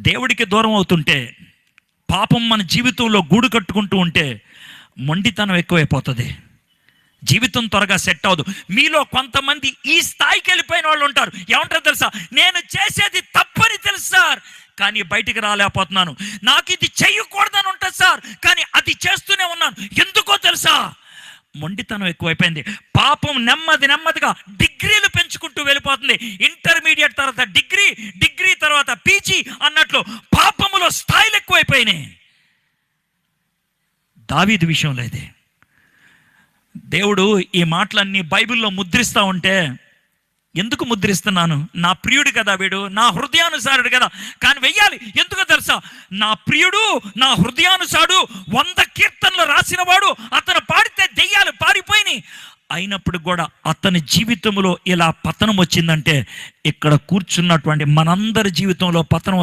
దేవుడికి దూరం అవుతుంటే, పాపం మన జీవితంలో గూడు కట్టుకుంటూ ఉంటే మొండితనం ఎక్కువైపోతుంది. జీవితం త్వరగా సెట్ అవ్వదు. మీలో కొంతమంది ఈ స్థాయికి వెళ్ళిపోయిన వాళ్ళు ఉంటారు. ఏమంటారు తెలుసా? నేను చేసేది తప్పని తెలుసు సార్, కానీ బయటికి రాలేకపోతున్నాను. నాకు ఇది చెయ్యకూడదని ఉంటుంది సార్, కానీ అది చేస్తూనే ఉన్నాను. ఎందుకో తెలుసా? మొండితనం ఎక్కువైపోయింది. పాపం నెమ్మదిగా డిగ్రీలు పెంచుకుంటూ వెళ్ళిపోతుంది. ఇంటర్మీడియట్ తర్వాత డిగ్రీ తర్వాత పీజీ అన్నట్లు పాపములో స్థాయిలు ఎక్కువైపోయినాయి. దావీదు విషయంలో ఇదే. దేవుడు ఈ మాటలన్నీ బైబిల్లో ముద్రిస్తూ ఉంటే, ఎందుకు ముద్రిస్తున్నాను? నా ప్రియుడు కదా వీడు, నా హృదయానుసారుడు కదా. కానీ వెయ్యాలి. ఎందుకో తెలుసా? నా ప్రియుడు, నా హృదయానుసారుడు 100 కీర్తనలు రాసిన వాడు, అతను పాడితే దెయ్యాలు పారిపోయినాయి. అయినప్పుడు కూడా అతని జీవితంలో ఇలా పతనం వచ్చిందంటే, ఇక్కడ కూర్చున్నటువంటి మనందరి జీవితంలో పతనం